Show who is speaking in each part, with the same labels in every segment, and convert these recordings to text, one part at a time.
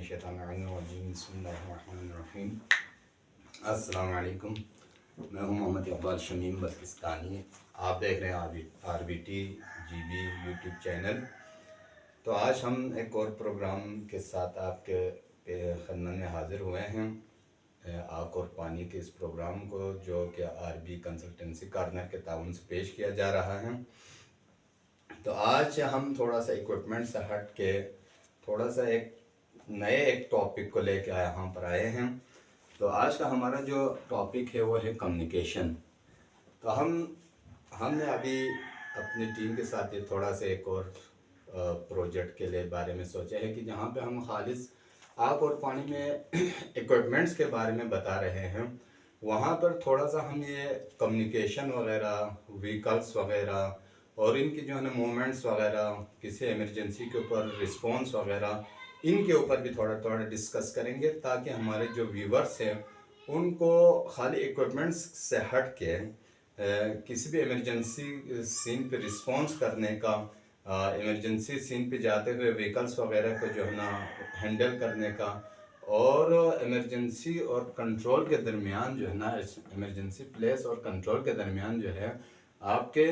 Speaker 1: मिनश्शैतानिर्रजीम बिस्मिल्लाहिर्रहमानिर्रहीम। अस्सलाम वालेकुम। मैं हूं मोहम्मद इकबाल शमीम बल्किस्तानी। आप देख रहे हैं RBT GB यूट्यूब चैनल। तो आज हम एक और प्रोग्राम के साथ आपके खिदमत में हाज़िर हुए हैं। आग और पानी के इस प्रोग्राम को जो कि RB कंसल्टेंसी कॉर्नर के ताउन से पेश किया जा रहा है। तो आज हम थोड़ा सा इक्विपमेंट से हट के थोड़ा सा एक टॉपिक को लेकर यहाँ पर आए हैं। तो आज का हमारा जो टॉपिक है वो है कम्युनिकेशन। तो हमने अभी अपनी टीम के साथ ये थोड़ा सा एक और प्रोजेक्ट के लिए बारे में सोचा है कि जहाँ पे हम खालिस आग और पानी में इक्विपमेंट्स के बारे में बता रहे हैं, वहाँ पर थोड़ा सा हम ये कम्युनिकेशन वगैरह, व्हीकल्स वगैरह और इनकी जो है ना मूवमेंट्स वगैरह, किसी इमरजेंसी के ऊपर रिस्पॉन्स वगैरह, इनके ऊपर भी थोड़ा थोड़ा डिस्कस करेंगे ताकि हमारे जो व्यूवर्स हैं उनको खाली इक्विपमेंट्स से हट के किसी भी इमरजेंसी सीन पे रिस्पॉन्स करने का, इमरजेंसी सीन पे जाते हुए व्हीकल्स वगैरह को जो है ना हैंडल करने का, और इमरजेंसी और कंट्रोल के दरमियान जो है ना, इमरजेंसी प्लेस और कंट्रोल के दरमियान जो है आपके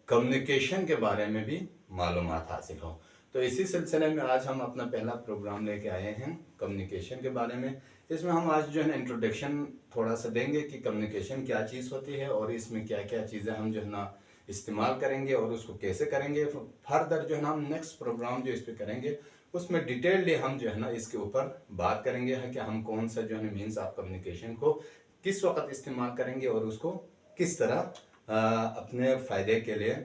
Speaker 1: कम्युनिकेशन के बारे में भी मालूमात हासिल हो। तो इसी सिलसिले में आज हम अपना पहला प्रोग्राम लेके आए हैं कम्युनिकेशन के बारे में। इसमें हम आज जो है ना इंट्रोडक्शन थोड़ा सा देंगे कि कम्युनिकेशन क्या चीज़ होती है और इसमें क्या क्या चीज़ें हम जो है ना इस्तेमाल करेंगे और उसको कैसे करेंगे। फर्दर जो है ना हम नेक्स्ट प्रोग्राम जो इस पर करेंगे उसमें डिटेलली हम जो है ना इसके ऊपर बात करेंगे कि हम कौन सा जो है ना मीन्स ऑफ कम्युनिकेशन को किस वक्त इस्तेमाल करेंगे और उसको किस तरह अपने फ़ायदे के लिए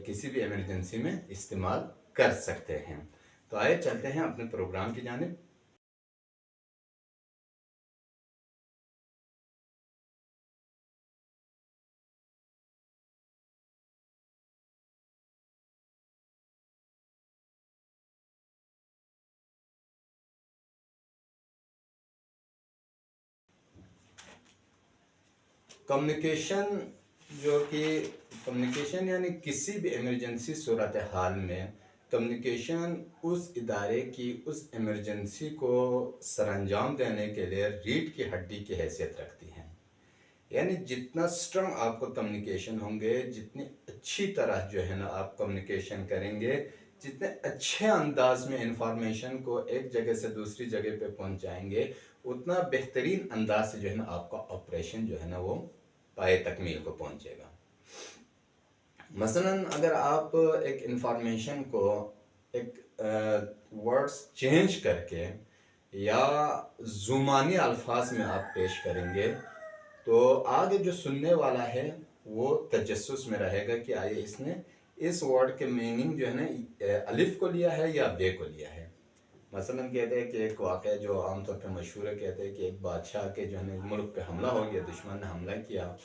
Speaker 1: किसी भी इमरजेंसी में इस्तेमाल कर सकते हैं। तो आइए चलते हैं अपने प्रोग्राम की जानिब। कम्युनिकेशन यानी किसी भी इमरजेंसी सूरत हाल में कम्युनिकेशन उस इदारे की उस इमरजेंसी को सरअंजाम देने के लिए रीढ़ की हड्डी की हैसियत रखती है। यानी जितना स्ट्रॉन्ग आपको कम्युनिकेशन होंगे, जितनी अच्छी तरह जो है ना आप कम्युनिकेशन करेंगे, जितने अच्छे अंदाज में इंफॉर्मेशन को एक जगह से दूसरी जगह पे पहुंचाएंगे, उतना बेहतरीन अंदाज से जो है ना आपका ऑपरेशन जो है ना वो पाए तकमील को पहुंचेगा। मसलन अगर आप एक इंफॉर्मेशन को एक वर्ड्स चेंज करके या जुमानी अल्फाज में आप पेश करेंगे तो आगे जो सुनने वाला है वो तजस्सुस में रहेगा कि आए इसने इस वर्ड के मीनिंग जो है ना अलिफ को लिया है या बे को लिया है। मसलन कहते हैं कि एक वाक़या जो आमतौर पर मशहूर है, कहते हैं कि एक बादशाह के जो है मुल्क पे हमला हो गया, दुश्मन ने हमला किया।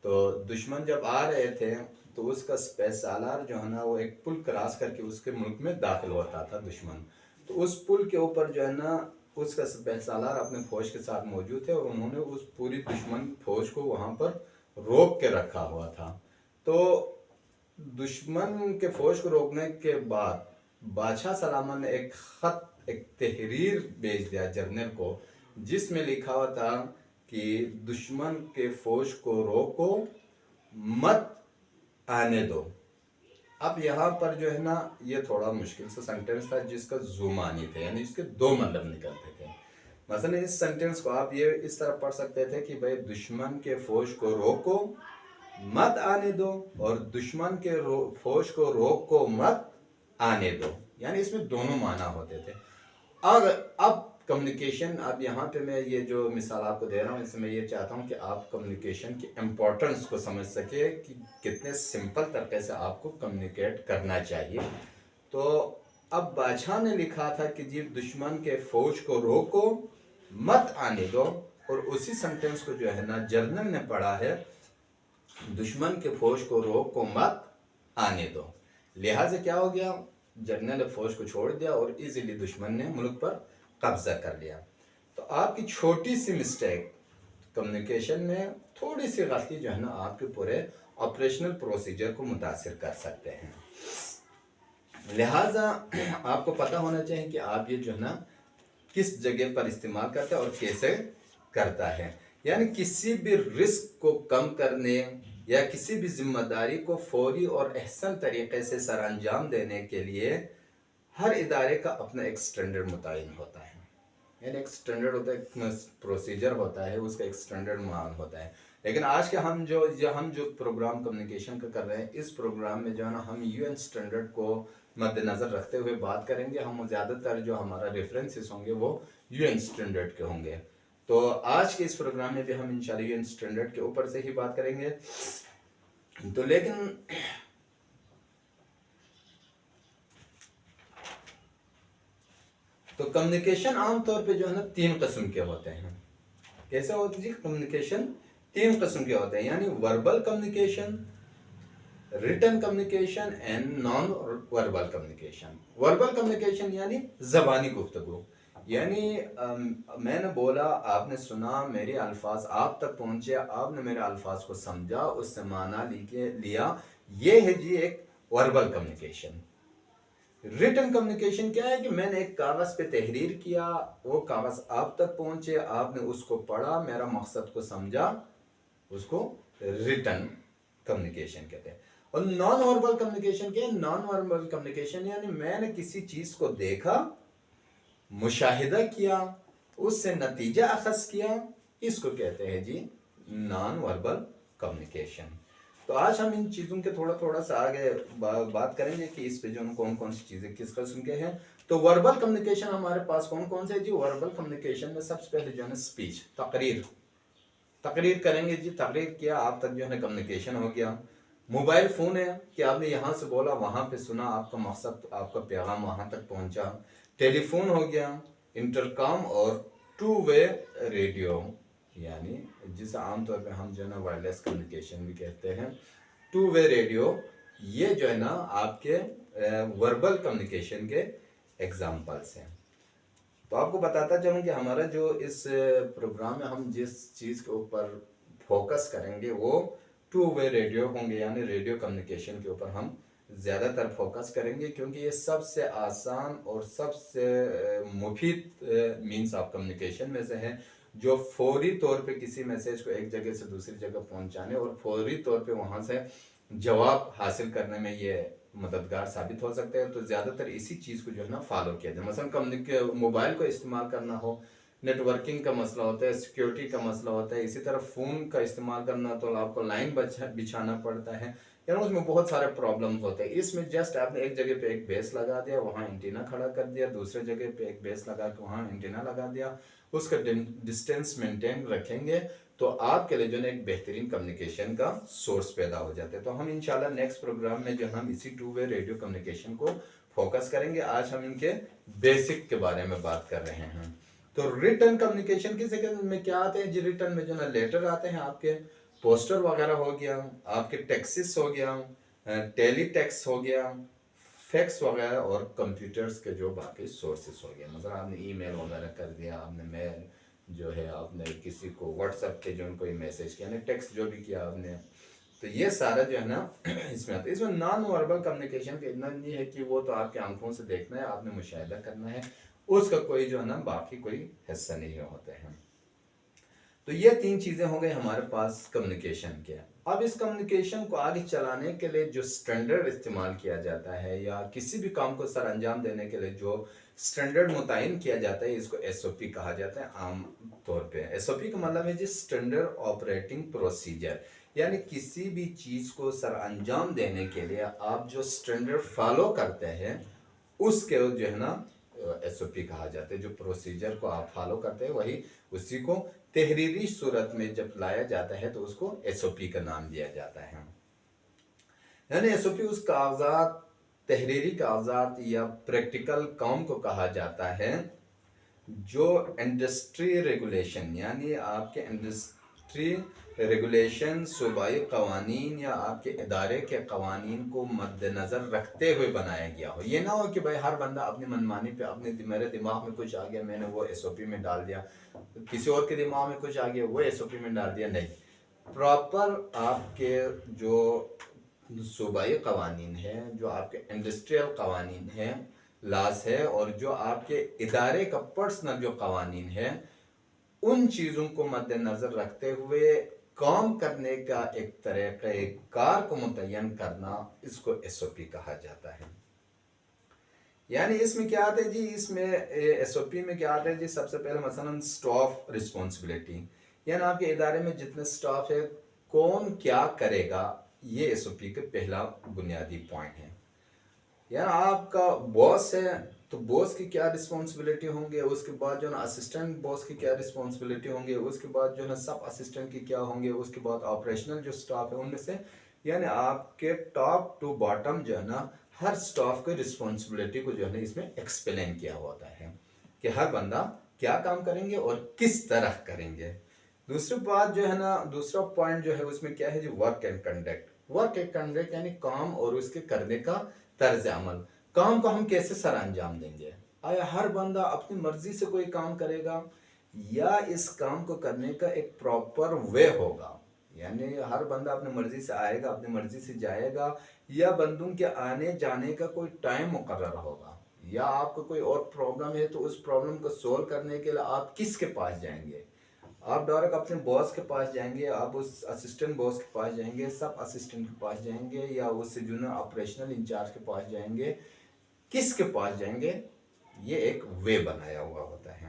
Speaker 1: तो दुश्मन जब आ रहे थे तो उसका स्पेस सालार जो है ना वो एक पुल क्रॉस करके उसके मुल्क में दाखिल होता था दुश्मन। तो उस पुल के ऊपर जो है ना उसका स्पेस सालार अपने फौज के साथ मौजूद थे और उन्होंने उस पूरी दुश्मन फौज को वहाँ पर रोक के रखा हुआ था। तो दुश्मन के फौज को रोकने के बाद बादशाह सलामत ने एक ख़त, एक तहरीर भेज दिया जर्नल को, जिसमें लिखा हुआ था कि दुश्मन के फौज को रोको, मत आने दो। अब यहाँ पर जो है ना ये थोड़ा मुश्किल सा सेंटेंस था जिसका जुमानी थे, यानी इसके दो मतलब निकलते थे। मसलन इस सेंटेंस को आप ये इस तरह पढ़ सकते थे कि भाई दुश्मन के फौज को रोको, मत आने दो, और दुश्मन के फौज को रोको, मत आने दो। यानी इसमें दोनों माना होते थे। अब कम्युनिकेशन, अब यहाँ पे मैं ये जो मिसाल आपको दे रहा हूँ इसमें मैं ये चाहता हूँ कि आप कम्युनिकेशन की इम्पोर्टेंस को समझ सके कि कितने सिंपल तरीके से आपको कम्युनिकेट करना चाहिए। तो अब बादशाह ने लिखा था कि जी दुश्मन के फौज को रोको, मत आने दो, और उसी सेंटेंस को जो है ना जर्नल ने पढ़ा है, दुश्मन के फौज को रोको, मत आने दो। लिहाजा क्या हो गया, जर्नल ने फौज को छोड़ दिया और इजीली दुश्मन ने मुल्क पर कब्जा कर लिया। तो आपकी छोटी सी मिस्टेक कम्युनिकेशन में, थोड़ी सी गलती जो है ना आपके पूरे ऑपरेशनल प्रोसीजर को मुतासिर कर सकते हैं। लिहाजा आपको पता होना चाहिए कि आप ये जो है ना किस जगह पर इस्तेमाल करता है और कैसे करता है। यानी किसी भी रिस्क को कम करने या किसी भी जिम्मेदारी को फौरी और अहसन तरीके से सर अंजाम देने के लिए हर इदारे का अपना एक स्टैंडर्ड मुतय्यन होता है। यानी एक स्टैंडर्ड होता है, एक प्रोसीजर होता है, उसका एक स्टैंडर्ड मान होता है। लेकिन आज के हम जो प्रोग्राम कम्युनिकेशन का कर रहे हैं, इस प्रोग्राम में जो है ना हम यूएन स्टैंडर्ड को मद्देनज़र रखते हुए बात करेंगे। हम ज़्यादातर जो हमारा रेफरेंसेस होंगे वो यूएन स्टैंडर्ड के होंगे। तो आज के इस प्रोग्राम में भी हम इंशाल्लाह यूएन स्टैंडर्ड के ऊपर से ही बात करेंगे। तो लेकिन तो कम्युनिकेशन आमतौर पे जो है ना 3 किस्म के होते हैं। कैसे होते जी? कम्युनिकेशन 3 किस्म के होते हैं, यानी verbal communication, written communication and non verbal communication. Verbal communication यानी ज़बानी गुफ्तगू, यानी मैंने बोला, आपने सुना, मेरे अल्फाज आप तक पहुंचे, आपने मेरे अल्फाज को समझा, उससे माना लिया, ये है जी एक वर्बल कम्युनिकेशन। रिटन कम्युनिकेशन क्या है कि मैंने एक कागज़ पे तहरीर किया, वो कागज़ आप तक पहुंचे, आपने उसको पढ़ा, मेरा मकसद को समझा, उसको रिटन कम्युनिकेशन कहते हैं। और नॉन वर्बल कम्युनिकेशन क्या है? नॉन वर्बल कम्युनिकेशन यानी मैंने किसी चीज़ को देखा, मुशाहिदा किया, उससे नतीजा अखज़ किया, इसको कहते हैं जी नॉन वर्बल कम्युनिकेशन। तो आज हम इन चीज़ों के थोड़ा थोड़ा सा आगे बात करेंगे कि इस पे जो कौन कौन सी चीज़ें किस किस्म के हैं। तो वर्बल कम्युनिकेशन हमारे पास कौन कौन से है जी? वर्बल कम्युनिकेशन में सबसे पहले जो है ना स्पीच, तकरीर करेंगे जी, तकरीर किया, आप तक जो है ना कम्युनिकेशन हो गया। मोबाइल फ़ोन है कि आपने यहाँ से बोला, वहाँ पे सुना, आपका मकसद, आपका पैगाम वहाँ तक पहुँचा। टेलीफोन हो गया, इंटरकॉम और टू वे रेडियो, यानी जिसे आमतौर पे हम जो है ना वायरलेस कम्युनिकेशन भी कहते हैं, टू वे रेडियो, ये जो है ना आपके वर्बल कम्युनिकेशन के एग्जाम्पल्स हैं। तो आपको बताता चलूँ कि हमारा जो इस प्रोग्राम में हम जिस चीज़ के ऊपर फोकस करेंगे वो टू वे रेडियो होंगे, यानी रेडियो कम्युनिकेशन के ऊपर हम ज़्यादातर फोकस करेंगे, क्योंकि ये सबसे आसान और सबसे मुफीद मीन्स ऑफ कम्युनिकेशन में से है, जो फौरी तौर पे किसी मैसेज को एक जगह से दूसरी जगह पहुंचाने और फौरी तौर पे वहाँ से जवाब हासिल करने में ये मददगार साबित हो सकते हैं। तो ज़्यादातर इसी चीज़ को जो है ना फॉलो किया जाए। मसलन मोबाइल को इस्तेमाल करना हो, नेटवर्किंग का मसला होता है, सिक्योरिटी का मसला होता है, इसी तरह फ़ोन का इस्तेमाल करना तो आपको लाइन बिछाना पड़ता है, यानी उसमें बहुत सारे प्रॉब्लम्स होते हैं। इसमें जस्ट आपने एक जगह पे एक बेस लगा दिया, वहाँ एंटीना खड़ा कर दिया, दूसरे जगह पे एक बेस लगा के वहाँ एंटीना लगा दिया, उसका डिस्टेंस मेंटेन रखेंगे तो आपके लिए जो है एक बेहतरीन कम्युनिकेशन का सोर्स पैदा हो जाता है। तो हम इंशाल्लाह नेक्स्ट प्रोग्राम में जो हम इसी टू वे रेडियो कम्युनिकेशन को फोकस करेंगे। आज हम इनके बेसिक के बारे में बात कर रहे हैं। तो रिटर्न कम्युनिकेशन की जगह में क्या आते हैं जी? रिटर्न में जो ना लेटर आते हैं, आपके पोस्टर वगैरह हो गया, आपके टेक्सिस हो गया, टेली टेक्स हो गया, फैक्स वगैरह, और कंप्यूटर्स के जो बाकी सोर्सेस हो गए। मतलब आपने ईमेल वगैरह कर दिया, आपने मेल जो है, आपने किसी को व्हाट्सएप पे जो कोई मैसेज किया, यानी टेक्स्ट जो भी किया आपने, तो ये सारा जो है ना इसमें आता है। इसमें नॉन वर्बल कम्युनिकेशन का इतना नहीं है कि वो तो आपके आंखों से देखना है, आपने मुशाहिदा करना है, उसका कोई जो है ना बाकी कोई हिस्सा नहीं होते हैं। तो ये 3 चीज़ें हो गई हमारे पास कम्युनिकेशन के। अब इस कम्युनिकेशन को आगे चलाने के लिए जो स्टैंडर्ड इस्तेमाल किया जाता है, या किसी भी काम को सर अंजाम देने के लिए जो स्टैंडर्ड मुतय्यन किया जाता है, इसको एसओपी कहा जाता है आम तौर पे। एसओपी का मतलब है जी स्टैंडर्ड ऑपरेटिंग प्रोसीजर, यानी किसी भी चीज़ को सर अंजाम देने के लिए आप जो स्टैंडर्ड फॉलो करते हैं उसके जो है ना एसओपी कहा जाता है। जो प्रोसीजर को आप फॉलो करते हैं वही, उसी को तहरीरी सूरत में जब लाया जाता है तो उसको एसओपी का नाम दिया जाता है। यानी एसओपी उस कागजात, तहरीरी कागजात या प्रैक्टिकल काम को कहा जाता है जो इंडस्ट्री रेगुलेशन, यानी आपके इंडस्ट्री रेगुलेशन, सूबाई कवानीन या आपके इदारे के कवानीन को मद्देनज़र रखते हुए बनाया गया हो। ये ना हो कि भाई हर बंदा अपनी मनमानी पे, मेरे दिमाग में कुछ आ गया मैंने वो एसओपी में डाल दिया, किसी और के दिमाग में कुछ आ गया वो एसओपी में डाल दिया। नहीं, प्रॉपर आपके जो सूबाई कवानीन है, जो आपके इंडस्ट्रियल कवानीन हैं, لاز ہے اور جو آپ کے ادارے کا پرسنل جو قوانین ہے ان چیزوں کو مد نظر رکھتے ہوئے کام کرنے کا ایک طریقہ کار کو متعین کرنا، اس کو ایس او پی کہا جاتا ہے۔ یعنی اس میں کیا آتا ہے جی، اس میں ایس او پی میں کیا آتا ہے جی، سب سے پہلے مثلا اسٹاف رسپانسبلٹی، یعنی آپ کے ادارے میں جتنے اسٹاف ہے کون کیا کرے گا، یہ ایس او پی کا پہلا بنیادی پوائنٹ ہے۔ یعنی آپ کا باس ہے تو باس کی کیا رسپانسبلٹی ہوں گے، اس کے بعد جو ہے نا اسسٹنٹ باس کی کیا رسپانسبلٹی ہوں گے، اس کے بعد جو ہے سب اسسٹنٹ کی کیا ہوں گے، اس کے بعد آپریشنل جو سٹاف ہے ان میں سے، یعنی آپ کے ٹاپ ٹو باٹم جو ہے نا ہر سٹاف کی رسپانسبلٹی کو جو ہے نا اس میں ایکسپلین کیا ہوتا ہے کہ ہر بندہ کیا کام کریں گے اور کس طرح کریں گے۔ دوسری بات جو ہے نا، دوسرا پوائنٹ جو ہے اس میں کیا ہے جی، work and conduct. Work and conduct یعنی کام اور اس کے کرنے کا طرز عمل، کام کو ہم کیسے سر انجام دیں گے، آیا ہر بندہ اپنی مرضی سے کوئی کام کرے گا یا اس کام کو کرنے کا ایک پراپر وے ہوگا، یعنی ہر بندہ اپنی مرضی سے آئے گا اپنی مرضی سے جائے گا، یا بندوں کے آنے جانے کا کوئی ٹائم مقرر ہوگا، یا آپ کو کوئی اور پرابلم ہے تو اس پرابلم کو سولو کرنے کے لیے آپ کس کے پاس جائیں گے؟ آپ ڈائریکٹ اپنے باس کے پاس جائیں گے، آپ اس اسسٹنٹ باس کے پاس جائیں گے، سب اسسٹنٹ کے پاس جائیں گے، یا اس سے جونیئر آپریشنل انچارج کے پاس جائیں گے، کس کے پاس جائیں گے؟ یہ ایک وے بنایا ہوا ہوتا ہے۔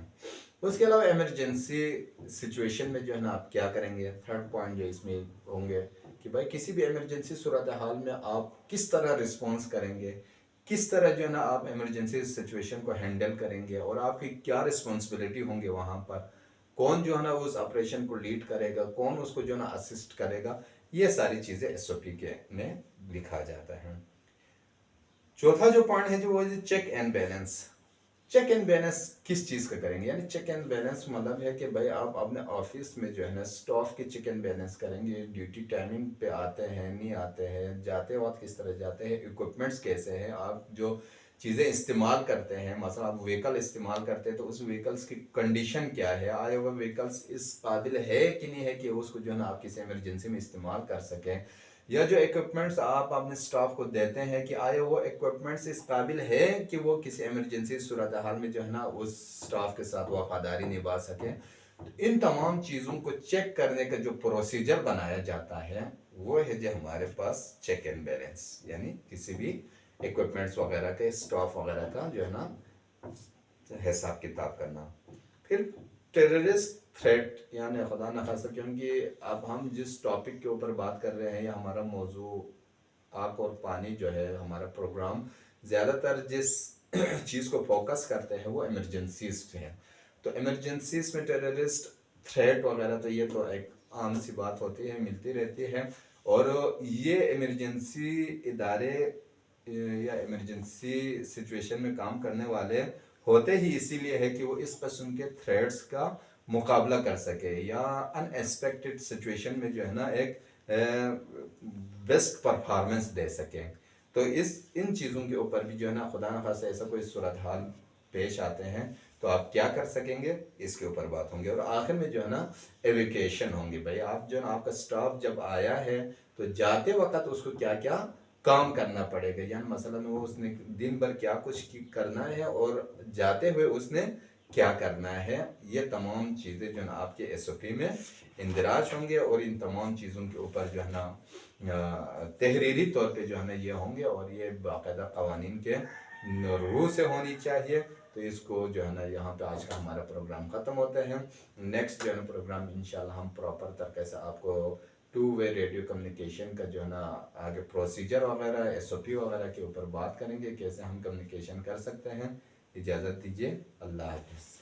Speaker 1: اس کے علاوہ ایمرجنسی سچویشن میں جو ہے نا آپ کیا کریں گے، تھرڈ پوائنٹ جو اس میں ہوں گے کہ بھائی کسی بھی ایمرجنسی صورتحال میں آپ کس طرح رسپانس کریں گے، کس طرح جو ہے نا آپ ایمرجنسی سچویشن کو ہینڈل کریں گے، اور آپ کی کیا رسپانسبلٹی ہوں گے وہاں پر، کون جو ہے نا اس آپریشن کو لیڈ کرے گا، کون اس کو جو ہے نا اسسٹ کرے گا، یہ ساری چیزیں ایس او پی کے میں لکھا جاتا ہے۔ چوتھا جو پوائنٹ ہے جو وہ check and balance. Check and balance کس چیز کا کریں گے، یعنی چیک اینڈ بیلنس مطلب ہے کہ بھائی آپ اپنے آفس میں جو ہے نا سٹاف کی چیک اینڈ بیلنس کریں گے، ڈیوٹی ٹائمنگ پہ آتے ہیں نہیں آتے ہیں، جاتے وقت کس طرح جاتے ہیں، ایکوپمنٹس کیسے ہیں، آپ جو چیزیں استعمال کرتے ہیں، مثلا آپ وہیکل استعمال کرتے ہیں تو اس وہیکلس کی کنڈیشن کیا ہے، آیا وہ وہیکلس اس قابل ہے کہ نہیں ہے کہ اس کو جو ہے نا آپ کسی ایمرجنسی میں استعمال کر سکیں، یا جو ایکوپمنٹس آپ اپنے سٹاف کو دیتے ہیں کہ آیا وہ ایکوپمنٹس اس قابل ہے کہ وہ کسی ایمرجنسی صورتحال میں جو ہے نا اس سٹاف کے ساتھ وفاداری نبھا سکے۔ ان تمام چیزوں کو چیک کرنے کا جو پروسیجر بنایا جاتا ہے وہ ہے جو ہمارے پاس چیک اینڈ بیلنس، یعنی کسی بھی ایکوپمنٹس وغیرہ کے سٹاف وغیرہ کا جو ہے نا حساب کتاب کرنا۔ پھر ٹیررسٹ تھریٹ، یعنی خدا نخواستہ، کیونکہ اب ہم جس ٹاپک کے اوپر بات کر رہے ہیں یا ہمارا موضوع آگ اور پانی جو ہے، ہمارا پروگرام زیادہ تر جس چیز کو فوکس کرتے ہیں وہ ایمرجنسیز پہ ہے، تو ایمرجنسیز میں ٹیررسٹ تھریٹ وغیرہ تو یہ تو ایک عام سی بات ہوتی ہے، ملتی رہتی ہے، اور یہ ایمرجنسی ادارے یا ایمرجنسی سچویشن میں کام کرنے والے ہوتے ہی اسی لیے ہے کہ وہ اس قسم کے تھریٹس کا مقابلہ کر سکے، یا ان ایکسپیکٹڈ سچویشن میں جو ہے نا ایک بیسٹ پرفارمنس دے سکیں۔ تو ان چیزوں کے اوپر بھی جو ہے نا خدا نخواستہ ایسا کوئی صورتحال پیش آتے ہیں تو آپ کیا کر سکیں گے، اس کے اوپر بات ہوں گے، اور آخر میں جو ہے نا ایویکیشن ہوں گی، بھائی آپ جو ہے نا آپ کا سٹاف جب آیا ہے تو جاتے وقت اس کو کیا کیا کام کرنا پڑے گا، یعنی مثلا وہ اس نے دن بھر کیا کچھ کرنا ہے اور جاتے ہوئے اس نے کیا کرنا ہے، یہ تمام چیزیں جو ہے نا آپ کے ایس او پی میں اندراج ہوں گے، اور ان تمام چیزوں کے اوپر جو ہے نا تحریری طور پہ جو ہے نا یہ ہوں گے، اور یہ باقاعدہ قوانین کے روح سے ہونی چاہیے۔ تو اس کو جو ہے نا یہاں پہ آج کا ہمارا پروگرام ختم ہوتا ہے۔ نیکسٹ جو ہے نا پروگرام انشاءاللہ ہم پراپر طریقے سے آپ کو ٹو وے ریڈیو کمیونیکیشن کا جو ہے نا آگے پروسیجر وغیرہ ایس او پی وغیرہ کے اوپر بات کریں گے، کیسے ہم کمیونیکیشن کر سکتے ہیں۔ اجازت دیجیے، اللہ حافظ۔